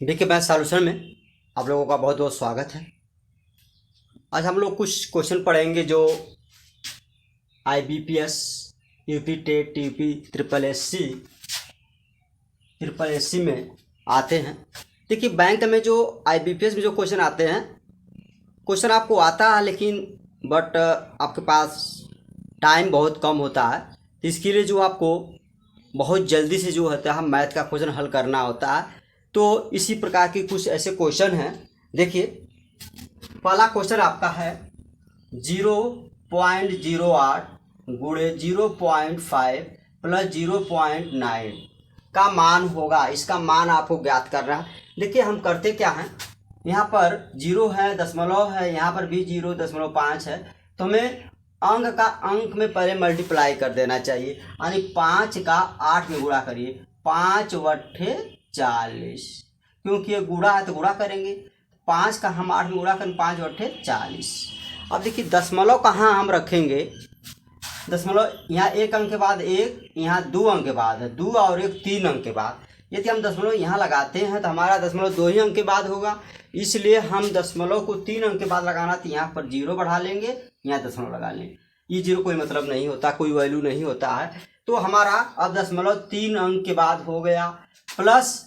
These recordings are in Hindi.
देखिए मैथ सॉल्यूशन में आप लोगों का बहुत बहुत स्वागत है। आज हम लोग कुछ क्वेश्चन पढ़ेंगे जो IBPS, UP TET, UP triple S C में आते हैं। देखिए बैंक में जो IBPS में जो क्वेश्चन आते हैं, क्वेश्चन आपको आता है लेकिन बट आपके पास टाइम बहुत कम होता है, तो इसके लिए जो आपको बहुत जल्दी से जो होता है मैथ का क्वेश्चन हल करना होता है। तो इसी प्रकार के कुछ ऐसे क्वेश्चन हैं। देखिए पहला क्वेश्चन आपका है 0.08 गुणे 0.5 प्लस 0.9 का मान होगा। इसका मान आपको ज्ञात करना है। देखिए हम करते क्या हैं, यहाँ पर जीरो है, दशमलव है, यहाँ पर भी 0.5 है, तो हमें अंक का अंक में पहले मल्टीप्लाई कर देना चाहिए। यानी 5 का 8 में गुणा करिए, 5 बट्ठे 40, क्योंकि ये गुणा है तो गुणा करेंगे। 5 का हम 8 में गुणा करें, 5 बट्ठे 40। अब देखिए दशमलव कहाँ हम रखेंगे, दशमलव यहाँ एक अंक के बाद एक, यहाँ 2 अंक के बाद है 2 और एक 3 अंक के बाद। यदि हम दशमलव यहाँ लगाते हैं तो हमारा दशमलव 2 ही अंक के बाद होगा, इसलिए हम दशमलव को 3 अंक के बाद लगाना, तो यहाँ पर 0 बढ़ा लेंगे, यहाँ दशमलव लगा लेंगे। ये 0 कोई मतलब नहीं होता, कोई वैल्यू नहीं होता है। तो हमारा अब दशमलव 3 अंक के बाद हो गया प्लस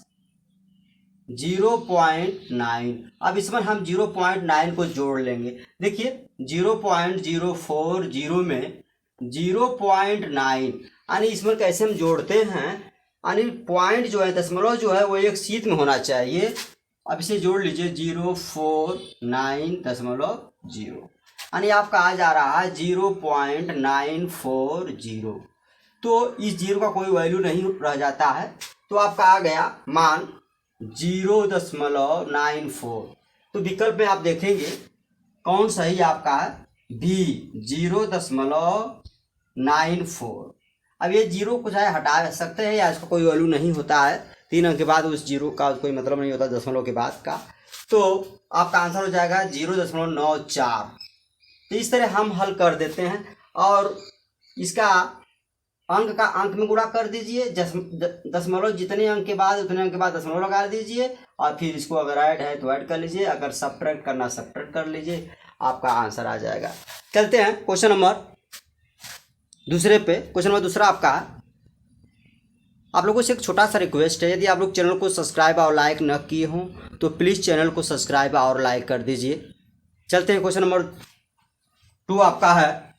0.9। अब इसमें हम 0.9 को जोड़ लेंगे। देखिए 0.040 में 0.9, यानी इसमें कैसे हम जोड़ते हैं, यानी पॉइंट जो है दशमलव जो है वो एक शीट में होना चाहिए। अब इसे जोड़ लीजिए 049.0, यानी आपका आ जा रहा है 0.940। तो इस 0 का कोई वैल्यू नहीं रह जाता है, तो आपका आ गया मान 0.94। तो विकल्प में आप देखेंगे कौन सही आपका है, बी 0.94। अब ये 0 को चाहे हटा सकते हैं या इसका कोई वैल्यू नहीं होता है, 3 अंक के बाद उस 0 का कोई मतलब नहीं होता दशमलव के बाद का। तो आपका आंसर हो जाएगा 0.94। तो इस तरह हम हल कर देते हैं और इसका अंक का अंक में गुणा कर दीजिए, दशमलव जितने अंक के बाद उतने अंक के बाद दशमलव लगा दीजिए, और फिर इसको अगर ऐड है तो ऐड कर लीजिए, अगर सब्ट्रैक्ट करना सब्ट्रैक्ट कर लीजिए, आपका आंसर आ जाएगा। चलते हैं क्वेश्चन नंबर दूसरे पे। क्वेश्चन नंबर दूसरा आपका, आप लोगों से एक छोटा सा रिक्वेस्ट है, यदि आप लोग चैनल को सब्सक्राइब और लाइक न किए हों तो प्लीज़ चैनल को सब्सक्राइब और लाइक कर दीजिए। चलते हैं क्वेश्चन नंबर 2 आपका है,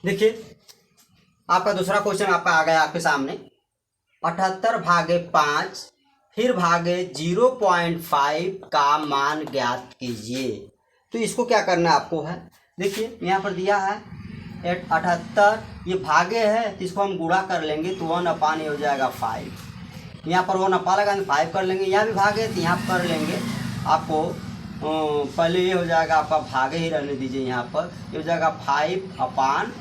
देखिए आपका दूसरा क्वेश्चन आपका आ गया आपके सामने। 78/5 फिर भागे 0.5 का मान ज्ञात कीजिए। तो इसको क्या करना है आपको है, देखिए यहाँ पर दिया है 78, ये भागे है तो इसको हम गुणा कर लेंगे, तो 1/, हो जाएगा 5। यहाँ पर 1/, लगा 5 कर लेंगे, यहाँ भी भागे तो यहाँ कर लेंगे। आपको पहले ये हो जाएगा आपका भागे ही रहने दीजिए, यहाँ पर ये हो जाएगा 5/10,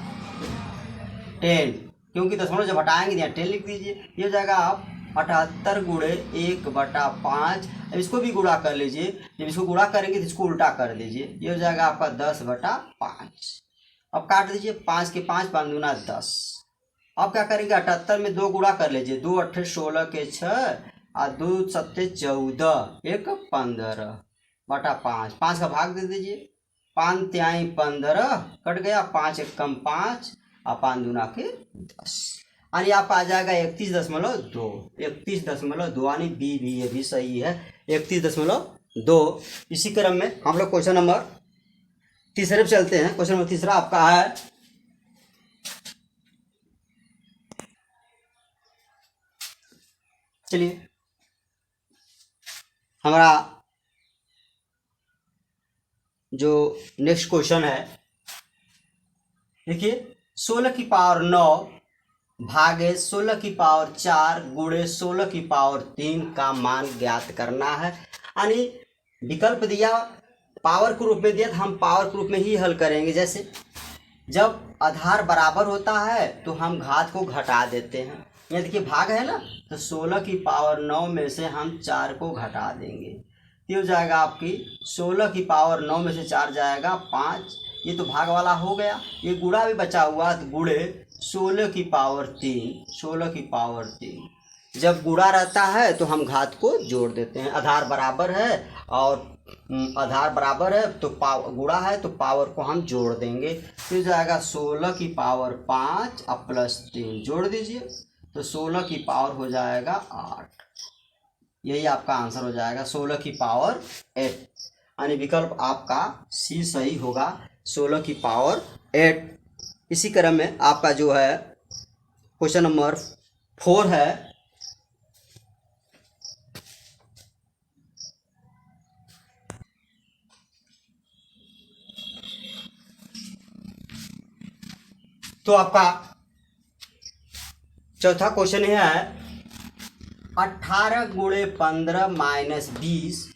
क्योंकि दशमलव जब हटाएंगे यहाँ 10 लिख दीजिए। ये हो जाएगा आप 78 गुणे 1/5। अब इसको भी गुणा कर लीजिए, जब इसको गुणा करेंगे तो इसको उल्टा कर दीजिए, ये हो जाएगा आपका 10/5। अब काट दीजिए, 5 के 5, 5 दूना 10। अब क्या करेंगे, 78 में 2 गुणा कर लीजिए, 2 8 16 के 6 और 2 7 14, 1 15/5। 5 का भाग दे दीजिए, 5 तिहाई 15 कट गया, 5 1 कम 5 और 5 दूना के 10, यानी आपका आ जाएगा 31.2। 31.2, यानी बी भी ये भी सही है, 31.2। इसी क्रम में हम लोग क्वेश्चन नंबर तीसरे पे चलते हैं। क्वेश्चन नंबर तीसरा आपका है, चलिए हमारा जो नेक्स्ट क्वेश्चन है, देखिए 16⁹ भागे 16⁴ गुणे 16⁴ का मान ज्ञात करना है। यानी विकल्प दिया पावर के रूप में दिया, तो हम पावर के रूप में ही हल करेंगे। जैसे जब आधार बराबर होता है तो हम घात को घटा देते हैं। ये देखिए भाग है ना, तो 16⁹ में से हम 4 को घटा देंगे, ये हो जाएगा आपकी 16⁹ में से 4 जाएगा 5, ये तो भाग वाला हो गया, ये गुणा भी बचा हुआ तो गुणे 16 की पावर 3, 16 की पावर 3। जब गुणा रहता है तो हम घात को जोड़ देते हैं, आधार बराबर है और आधार बराबर है तो गुणा है तो पावर को हम जोड़ देंगे, फिर जाएगा 16 की पावर 5 और प्लस 3 जोड़ दीजिए तो 16 की पावर हो जाएगा 8। यही आपका आंसर हो जाएगा 16 की पावर 8, यानी विकल्प आपका सी सही होगा, 16 की पावर 8। इसी क्रम में आपका जो है क्वेश्चन नंबर 4 है, तो आपका चौथा क्वेश्चन है 18 गुणे 15 माइनस 20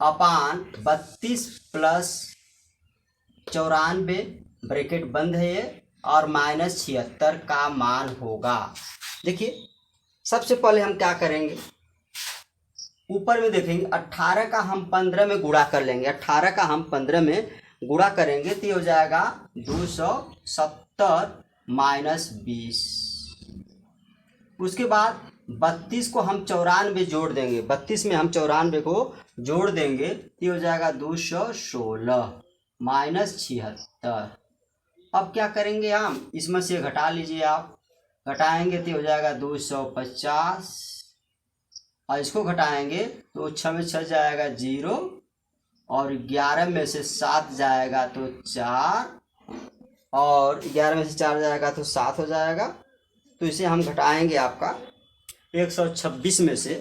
अपान 32 प्लस 94 ब्रैकेट बंद है ये और माइनस 76 का मान होगा। देखिए सबसे पहले हम क्या करेंगे, ऊपर में देखेंगे 18 का हम 15 में गुणा कर लेंगे, 18 का हम 15 में गुणा करेंगे तो ये हो जाएगा 270 माइनस 20। उसके बाद 32 को हम 94 जोड़ देंगे, 32 में हम 94 को जोड़ देंगे तो ये हो जाएगा 216 माइनस 76। अब क्या करेंगे हम, इसमें से घटा लीजिए, आप घटाएंगे तो हो जाएगा 250 और इसको घटाएंगे तो 6 में 6 जाएगा 0 और 11 में से 7 जाएगा तो 4 और 11 में से 4 जाएगा तो 7 हो जाएगा। तो इसे हम घटाएंगे आपका 126 में से।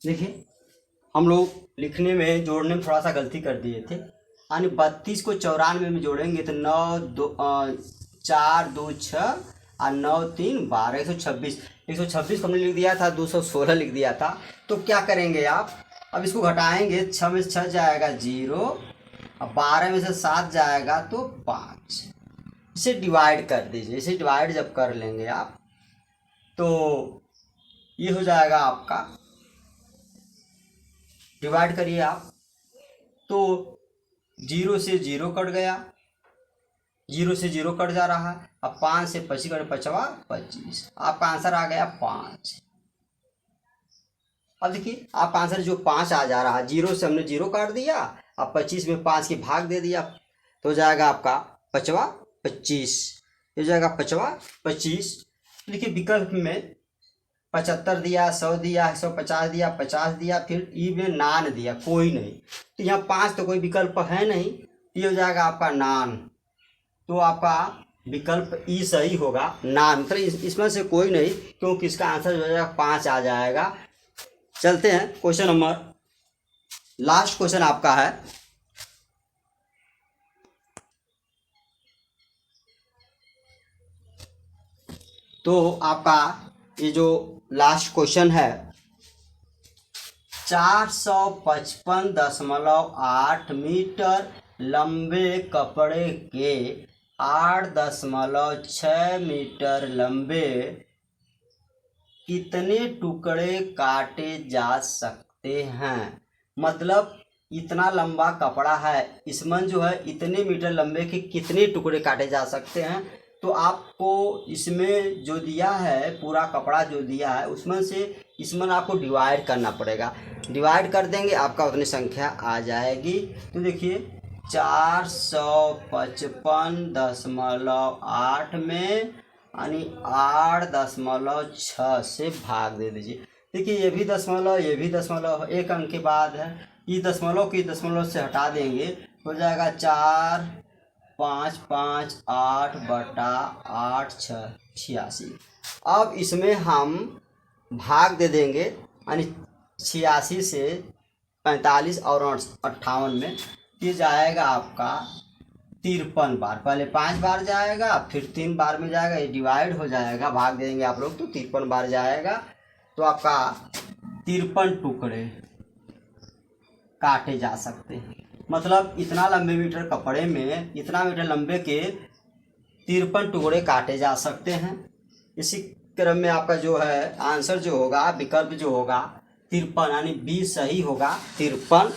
देखिए हम लोग लिखने में जोड़ने में थोड़ा सा गलती कर दिए थे, यानी 32 को 94 में जोड़ेंगे तो 4 2 6 और 9 3 12 126 हमने लिख दिया था, 216 लिख दिया था। तो क्या करेंगे आप, अब इसको घटाएंगे, 6 में से 6 जाएगा 0 और 12 में से 7 जाएगा तो 5। इसे डिवाइड कर दीजिए, इसे डिवाइड जब कर लेंगे आप तो ये हो जाएगा आपका, डिवाइड करिए आप तो 0 से 0 कट गया, 0 से 0 कट जा रहा है, अब 5 से 25 कट 25, आपका आंसर आ गया 5। अब देखिए आपका आंसर जो 5 आ जा रहा है, 0 से हमने 0 काट दिया, अब 25 में 5 की भाग दे दिया तो हो जाएगा आपका 5वां 25, हो जाएगा 5वां 25। देखिए विकल्प में 75 दिया, 100 दिया, 150 दिया, 50 दिया, फिर ई में नान दिया, कोई नहीं, तो यहाँ 5 तो कोई विकल्प है नहीं, ये हो जाएगा आपका नान। तो आपका विकल्प ई सही होगा, नान, मतलब इसमें से कोई नहीं, क्योंकि इसका आंसर जो हो जाएगा 5 आ जाएगा। चलते हैं क्वेश्चन नंबर, लास्ट क्वेश्चन आपका है, तो आपका ये जो लास्ट क्वेश्चन है 455.8 मीटर लंबे कपड़े के 8.6 मीटर लंबे कितने टुकड़े काटे जा सकते हैं। मतलब इतना लंबा कपड़ा है, इसमें जो है इतने मीटर लंबे के कितने टुकड़े काटे जा सकते हैं। तो आपको इसमें जो दिया है, पूरा कपड़ा जो दिया है उसमें से इसमें आपको डिवाइड करना पड़ेगा, डिवाइड कर देंगे आपका उतनी संख्या आ जाएगी। तो देखिए 455.8 में यानी 8.6 से भाग दे दीजिए। देखिए ये भी दशमलव, ये भी दशमलव, एक अंक के बाद है, ये दशमलव की दशमलव से हटा देंगे, हो जाएगा 4 5 5 8 बटा 8 6 86। अब इसमें हम भाग दे देंगे, यानी 86 से 45 और 58 में, ये जाएगा आपका 53 बार, पहले 5 बार जाएगा फिर 3 बार में जाएगा, ये डिवाइड हो जाएगा, भाग दे देंगे आप लोग तो 53 बार जाएगा। तो आपका 53 टुकड़े काटे जा सकते हैं। मतलब इतना लंबे मीटर कपड़े में इतना मीटर लंबे के 53 टुकड़े काटे जा सकते हैं। इसी क्रम में आपका जो है आंसर जो होगा, विकल्प जो होगा 53, यानी बी सही होगा 53।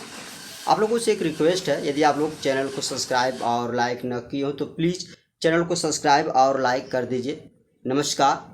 आप लोगों से एक रिक्वेस्ट है, यदि आप लोग चैनल को सब्सक्राइब और लाइक न किए हो तो प्लीज़ चैनल को सब्सक्राइब और लाइक कर दीजिए। नमस्कार।